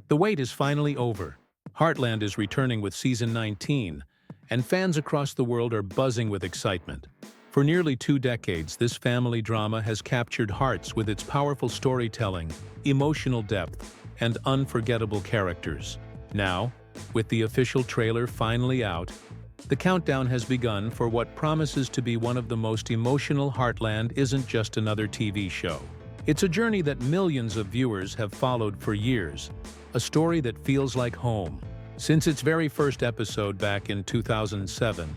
The wait is finally over. Heartland is returning with Season 19, and fans across the world are buzzing with excitement. For nearly 2 decades, this family drama has captured hearts with its powerful storytelling, emotional depth, and unforgettable characters. Now, with the official trailer finally out, the countdown has begun for what promises to be one of the most emotional. Heartland isn't just another TV show. It's a journey that millions of viewers have followed for years, a story that feels like home. Since its very first episode back in 2007,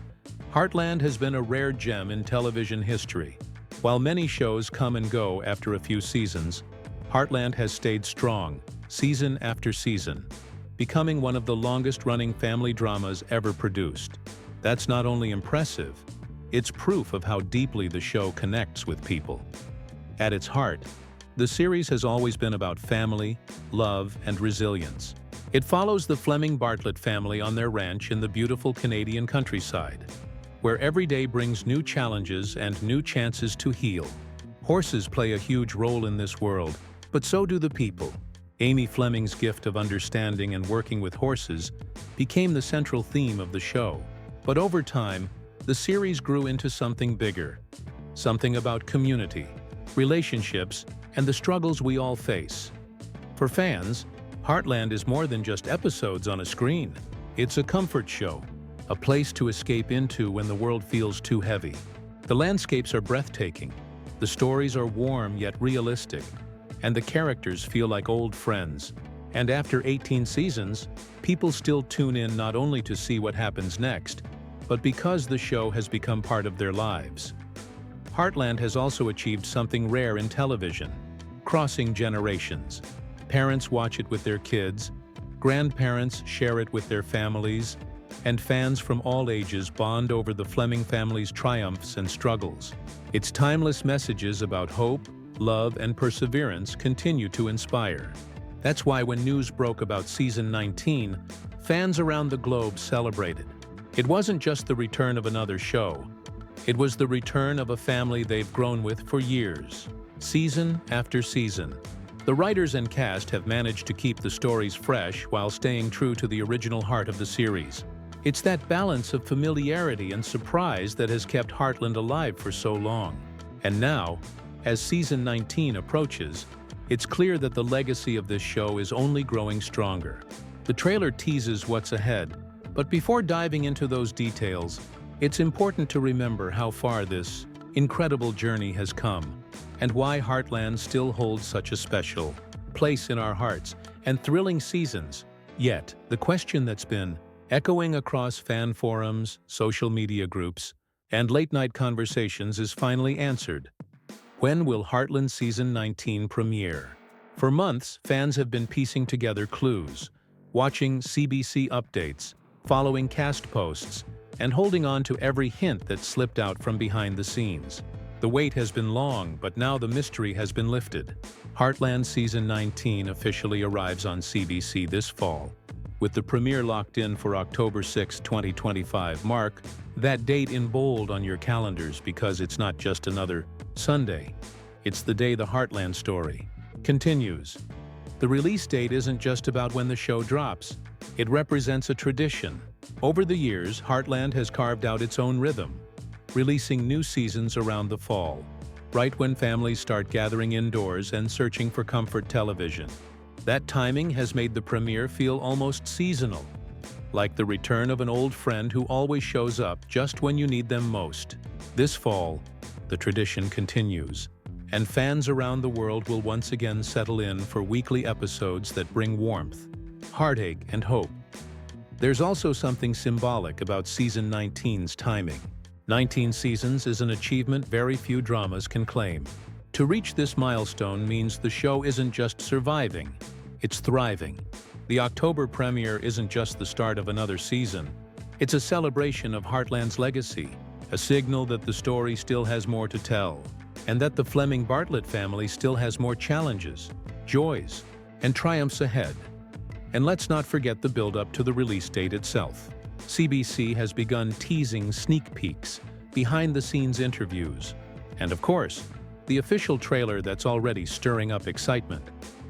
Heartland has been a rare gem in television history. While many shows come and go after a few seasons, Heartland has stayed strong, season after season, becoming one of the longest-running family dramas ever produced. That's not only impressive, it's proof of how deeply the show connects with people. At its heart, the series has always been about family, love, and resilience. It follows the Fleming-Bartlett family on their ranch in the beautiful Canadian countryside, where every day brings new challenges and new chances to heal. Horses play a huge role in this world, but so do the people. Amy Fleming's gift of understanding and working with horses became the central theme of the show. But over time, the series grew into something bigger, something about community, relationships, and the struggles we all face. For fans, Heartland is more than just episodes on a screen. It's a comfort show, a place to escape into when the world feels too heavy. The landscapes are breathtaking, the stories are warm yet realistic, and the characters feel like old friends. And after 18 seasons, people still tune in not only to see what happens next, but because the show has become part of their lives. Heartland has also achieved something rare in television: crossing generations. Parents watch it with their kids, grandparents share it with their families, and fans from all ages bond over the Fleming family's triumphs and struggles. Its timeless messages about hope, love, and perseverance continue to inspire. That's why when news broke about Season 19, fans around the globe celebrated. It wasn't just the return of another show. It was the return of a family they've grown with for years, season after season. The writers and cast have managed to keep the stories fresh while staying true to the original heart of the series. It's that balance of familiarity and surprise that has kept Heartland alive for so long. And now, as Season 19 approaches, it's clear that the legacy of this show is only growing stronger. The trailer teases what's ahead, but before diving into those details, it's important to remember how far this incredible journey has come, and why Heartland still holds such a special place in our hearts and thrilling seasons. Yet, the question that's been echoing across fan forums, social media groups, and late-night conversations is finally answered. When will Heartland Season 19 premiere? For months, fans have been piecing together clues, watching CBC updates, following cast posts, and holding on to every hint that slipped out from behind the scenes. The wait has been long, but now the mystery has been lifted. Heartland Season 19 officially arrives on CBC this fall, with the premiere locked in for October 6, 2025. Mark that date in bold on your calendars, because it's not just another Sunday. It's the day the Heartland story continues. The release date isn't just about when the show drops. It represents a tradition. Over the years, Heartland has carved out its own rhythm, releasing new seasons around the fall, right when families start gathering indoors and searching for comfort television. That timing has made the premiere feel almost seasonal, like the return of an old friend who always shows up just when you need them most. This fall, the tradition continues, and fans around the world will once again settle in for weekly episodes that bring warmth, heartache, and hope. There's also something symbolic about Season 19's timing. 19 seasons is an achievement very few dramas can claim. To reach this milestone means the show isn't just surviving, it's thriving. The October premiere isn't just the start of another season. It's a celebration of Heartland's legacy, a signal that the story still has more to tell, and that the Fleming-Bartlett family still has more challenges, joys, and triumphs ahead. And let's not forget the build-up to the release date itself. CBC has begun teasing sneak peeks, behind-the-scenes interviews, and of course, the official trailer that's already stirring up excitement.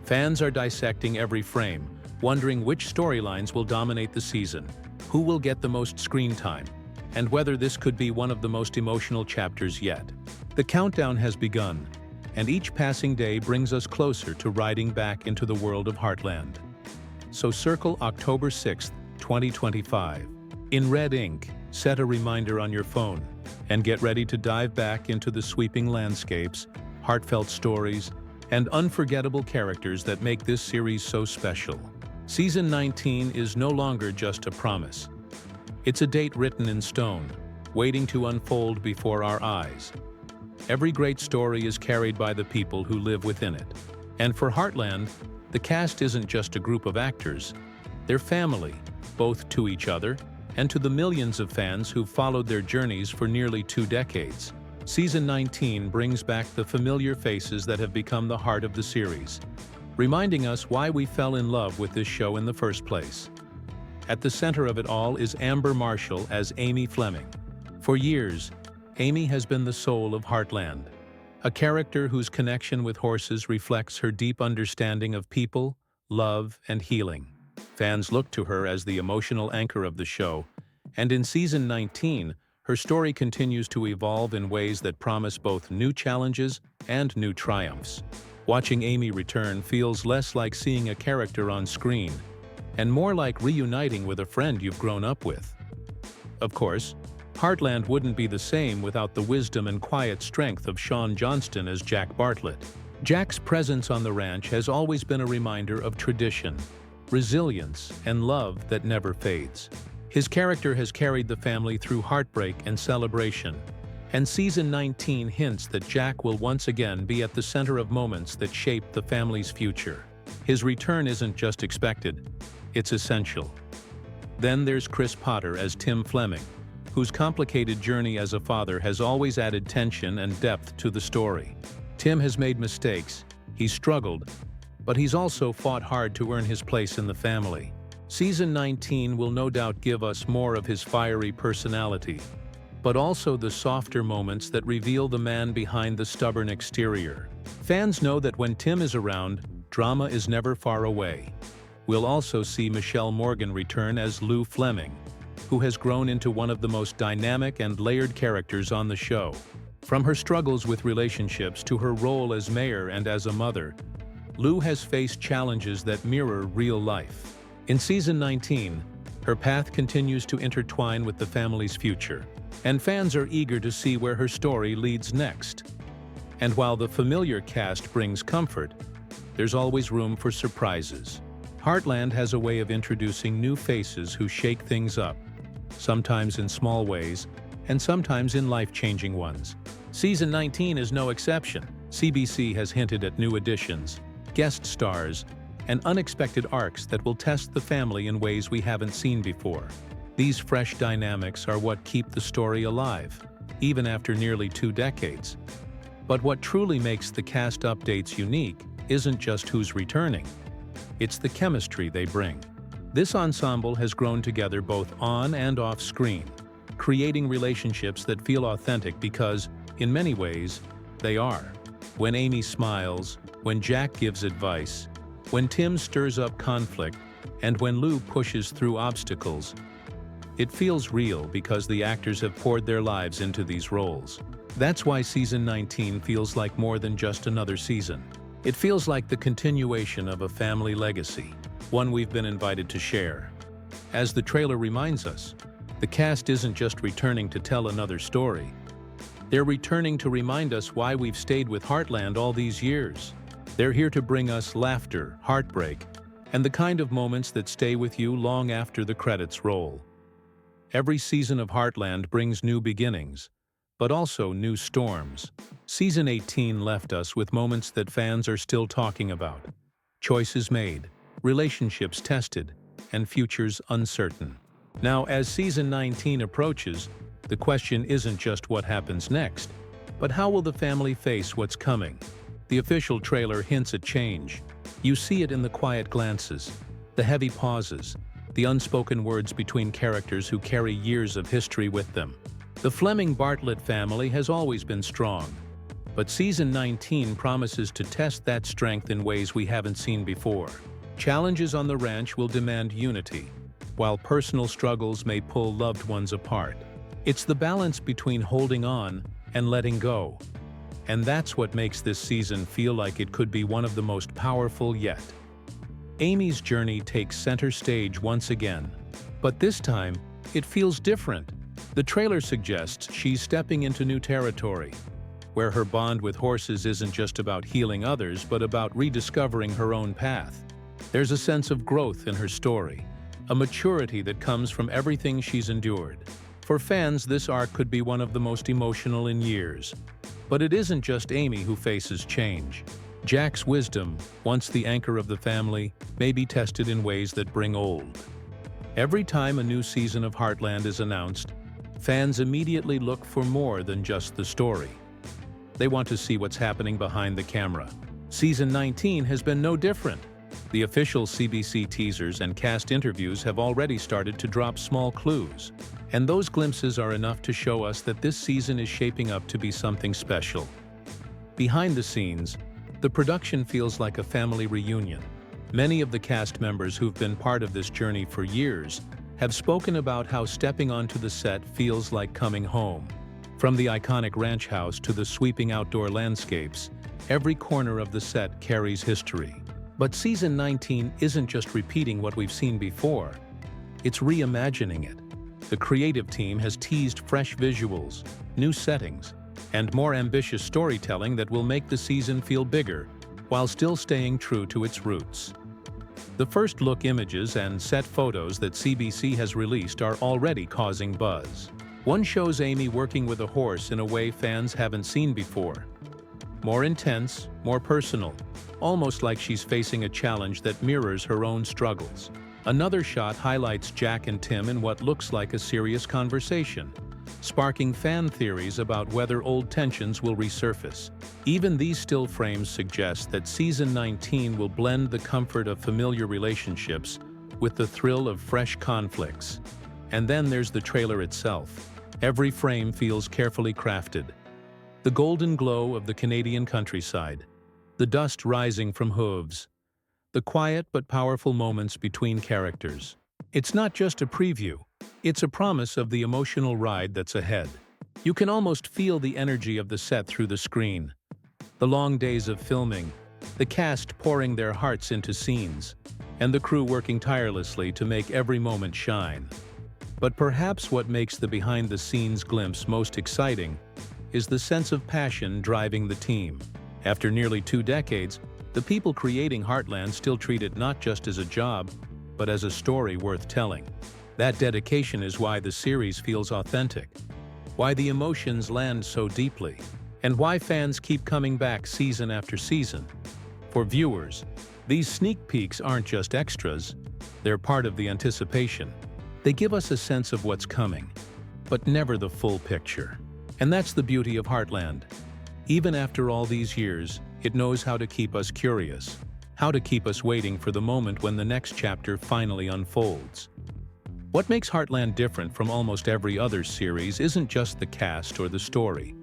Fans are dissecting every frame, wondering which storylines will dominate the season, who will get the most screen time, and whether this could be one of the most emotional chapters yet. The countdown has begun, and each passing day brings us closer to riding back into the world of Heartland. So circle October 6th, 2025. In red ink, set a reminder on your phone, and get ready to dive back into the sweeping landscapes, heartfelt stories, and unforgettable characters that make this series so special. Season 19 is no longer just a promise. It's a date written in stone, waiting to unfold before our eyes. Every great story is carried by the people who live within it. And for Heartland, the cast isn't just a group of actors. They're family, both to each other and to the millions of fans who've followed their journeys for nearly 2 decades. Season 19 brings back the familiar faces that have become the heart of the series, reminding us why we fell in love with this show in the first place. At the center of it all is Amber Marshall as Amy Fleming. For years, Amy has been the soul of Heartland, a character whose connection with horses reflects her deep understanding of people, love, and healing. Fans look to her as the emotional anchor of the show, and in Season 19, her story continues to evolve in ways that promise both new challenges and new triumphs. Watching Amy return feels less like seeing a character on screen, and more like reuniting with a friend you've grown up with. Of course, Heartland wouldn't be the same without the wisdom and quiet strength of Sean Johnston as Jack Bartlett. Jack's presence on the ranch has always been a reminder of tradition, resilience, and love that never fades. His character has carried the family through heartbreak and celebration, and Season 19 hints that Jack will once again be at the center of moments that shape the family's future. His return isn't just expected, it's essential. Then there's Chris Potter as Tim Fleming, whose complicated journey as a father has always added tension and depth to the story. Tim has made mistakes, he's struggled, but he's also fought hard to earn his place in the family. Season 19 will no doubt give us more of his fiery personality, but also the softer moments that reveal the man behind the stubborn exterior. Fans know that when Tim is around, drama is never far away. We'll also see Michelle Morgan return as Lou Fleming, who has grown into one of the most dynamic and layered characters on the show. From her struggles with relationships to her role as mayor and as a mother, Lou has faced challenges that mirror real life. In Season 19, her path continues to intertwine with the family's future, and fans are eager to see where her story leads next. And while the familiar cast brings comfort, there's always room for surprises. Heartland has a way of introducing new faces who shake things up, sometimes in small ways, and sometimes in life-changing ones. Season 19 is no exception. CBC has hinted at new additions, guest stars, and unexpected arcs that will test the family in ways we haven't seen before. These fresh dynamics are what keep the story alive, even after nearly 2 decades. But what truly makes the cast updates unique isn't just who's returning, it's the chemistry they bring. This ensemble has grown together both on and off screen, creating relationships that feel authentic because, in many ways, they are. When Amy smiles, when Jack gives advice, when Tim stirs up conflict, and when Lou pushes through obstacles, it feels real because the actors have poured their lives into these roles. That's why Season 19 feels like more than just another season. It feels like the continuation of a family legacy, one we've been invited to share. As the trailer reminds us, the cast isn't just returning to tell another story. They're returning to remind us why we've stayed with Heartland all these years. They're here to bring us laughter, heartbreak, and the kind of moments that stay with you long after the credits roll. Every season of Heartland brings new beginnings, but also new storms. Season 18 left us with moments that fans are still talking about. Choices made, relationships tested, and futures uncertain. Now, as Season 19 approaches, the question isn't just what happens next, but how will the family face what's coming? The official trailer hints at change. You see it in the quiet glances, the heavy pauses, the unspoken words between characters who carry years of history with them. The Fleming-Bartlett family has always been strong, but Season 19 promises to test that strength in ways we haven't seen before. Challenges on the ranch will demand unity, while personal struggles may pull loved ones apart. It's the balance between holding on and letting go. And that's what makes this season feel like it could be one of the most powerful yet. Amy's journey takes center stage once again, but this time, it feels different. The trailer suggests she's stepping into new territory, where her bond with horses isn't just about healing others, but about rediscovering her own path. There's a sense of growth in her story, a maturity that comes from everything she's endured. For fans, this arc could be one of the most emotional in years. But it isn't just Amy who faces change. Jack's wisdom, once the anchor of the family, may be tested in ways that bring old. Every time a new season of Heartland is announced, fans immediately look for more than just the story. They want to see what's happening behind the camera. Season 19 has been no different. The official CBC teasers and cast interviews have already started to drop small clues, and those glimpses are enough to show us that this season is shaping up to be something special. Behind the scenes, the production feels like a family reunion. Many of the cast members who've been part of this journey for years have spoken about how stepping onto the set feels like coming home. From the iconic ranch house to the sweeping outdoor landscapes, every corner of the set carries history. But Season 19 isn't just repeating what we've seen before, it's reimagining it. The creative team has teased fresh visuals, new settings, and more ambitious storytelling that will make the season feel bigger, while still staying true to its roots. The first look images and set photos that CBC has released are already causing buzz. One shows Amy working with a horse in a way fans haven't seen before. More intense, more personal, almost like she's facing a challenge that mirrors her own struggles. Another shot highlights Jack and Tim in what looks like a serious conversation, sparking fan theories about whether old tensions will resurface. Even these still frames suggest that Season 19 will blend the comfort of familiar relationships with the thrill of fresh conflicts. And then there's the trailer itself. Every frame feels carefully crafted. The golden glow of the Canadian countryside, the dust rising from hooves, the quiet but powerful moments between characters. It's not just a preview, it's a promise of the emotional ride that's ahead. You can almost feel the energy of the set through the screen. The long days of filming, the cast pouring their hearts into scenes, and the crew working tirelessly to make every moment shine. But perhaps what makes the behind-the-scenes glimpse most exciting is the sense of passion driving the team. After nearly 2 decades, the people creating Heartland still treat it not just as a job, but as a story worth telling. That dedication is why the series feels authentic, why the emotions land so deeply, and why fans keep coming back season after season. For viewers, these sneak peeks aren't just extras, they're part of the anticipation. They give us a sense of what's coming, but never the full picture. And that's the beauty of Heartland. Even after all these years, it knows how to keep us curious, how to keep us waiting for the moment when the next chapter finally unfolds. What makes Heartland different from almost every other series isn't just the cast or the story.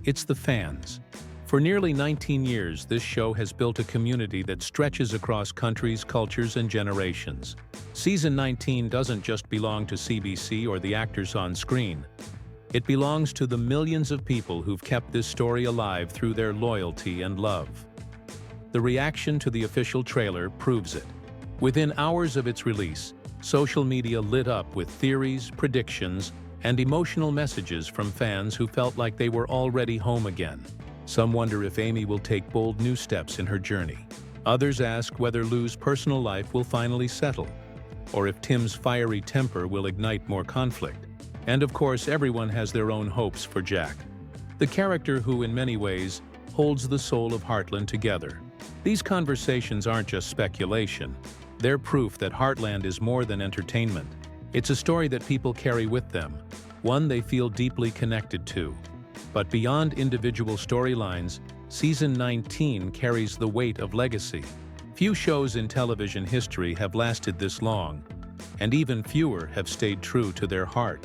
It's the fans. For nearly 19 years, this show has built a community that stretches across countries, cultures, and generations. Season 19 doesn't just belong to CBC or the actors on screen. It belongs to the millions of people who've kept this story alive through their loyalty and love. The reaction to the official trailer proves it. Within hours of its release, social media lit up with theories, predictions, and emotional messages from fans who felt like they were already home again. Some wonder if Amy will take bold new steps in her journey. Others ask whether Lou's personal life will finally settle, or if Tim's fiery temper will ignite more conflict. And of course, everyone has their own hopes for Jack, the character who in many ways holds the soul of Heartland together. These conversations aren't just speculation. They're proof that Heartland is more than entertainment. It's a story that people carry with them, one they feel deeply connected to. But beyond individual storylines, Season 19 carries the weight of legacy. Few shows in television history have lasted this long, and even fewer have stayed true to their heart.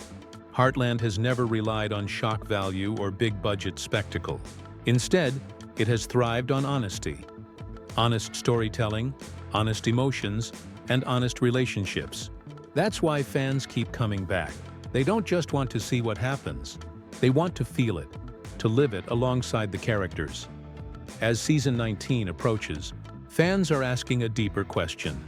Heartland has never relied on shock value or big-budget spectacle. Instead, it has thrived on honesty. honest storytelling, honest emotions, and honest relationships. That's why fans keep coming back. They don't just want to see what happens. They want to feel it, to live it alongside the characters. As season 19 approaches, fans are asking a deeper question.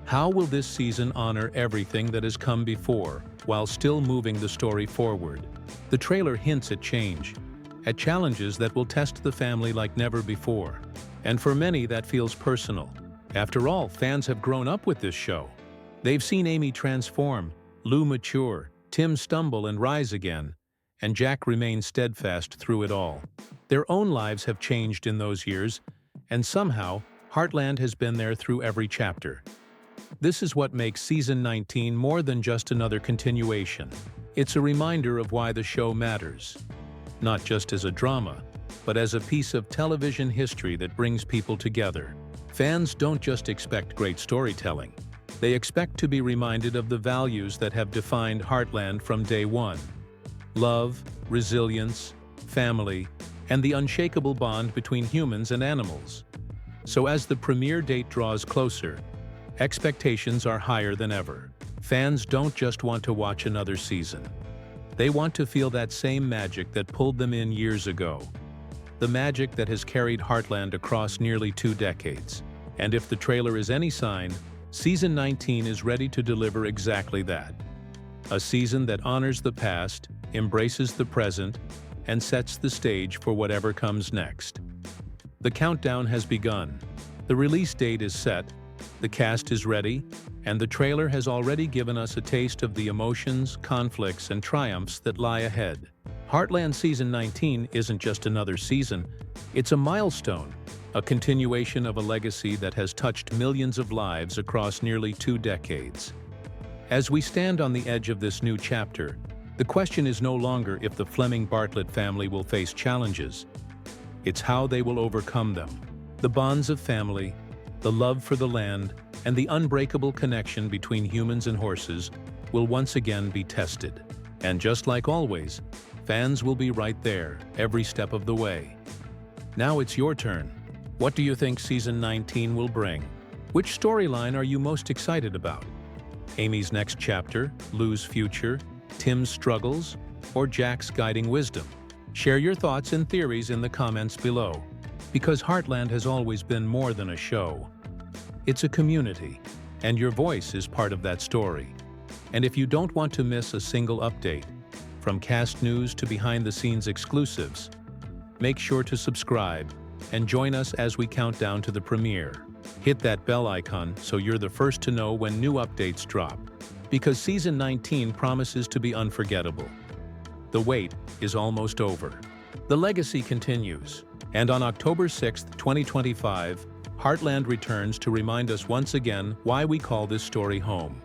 How will this season honor everything that has come before, while still moving the story forward? The trailer hints at change, at challenges that will test the family like never before. And for many, that feels personal. After all, fans have grown up with this show. They've seen Amy transform, Lou mature, Tim stumble and rise again, and Jack remain steadfast through it all. Their own lives have changed in those years, and somehow, Heartland has been there through every chapter. This is what makes season 19 more than just another continuation. It's a reminder of why the show matters. Not just as a drama, but as a piece of television history that brings people together. Fans don't just expect great storytelling. They expect to be reminded of the values that have defined Heartland from day one. Love, resilience, family, and the unshakable bond between humans and animals. So as the premiere date draws closer, expectations are higher than ever. Fans don't just want to watch another season. They want to feel that same magic that pulled them in years ago. The magic that has carried Heartland across nearly 2 decades. And if the trailer is any sign, season 19 is ready to deliver exactly that. A season that honors the past, embraces the present, and sets the stage for whatever comes next. The countdown has begun. The release date is set, the cast is ready, and the trailer has already given us a taste of the emotions, conflicts, and triumphs that lie ahead. Heartland Season 19 isn't just another season, it's a milestone, a continuation of a legacy that has touched millions of lives across nearly 2 decades. As we stand on the edge of this new chapter, the question is no longer if the Fleming-Bartlett family will face challenges. It's how they will overcome them. The bonds of family, the love for the land, and the unbreakable connection between humans and horses will once again be tested. And just like always, fans will be right there, every step of the way. Now it's your turn. What do you think Season 19 will bring? Which storyline are you most excited about? Amy's next chapter, Lou's future, Tim's struggles, or Jack's guiding wisdom? Share your thoughts and theories in the comments below, because Heartland has always been more than a show. It's a community, and your voice is part of that story. And if you don't want to miss a single update, from cast news to behind-the-scenes exclusives, make sure to subscribe and join us as we count down to the premiere. Hit that bell icon so you're the first to know when new updates drop, because Season 19 promises to be unforgettable. The wait is almost over. The legacy continues, and on October 6, 2025, Heartland returns to remind us once again why we call this story home.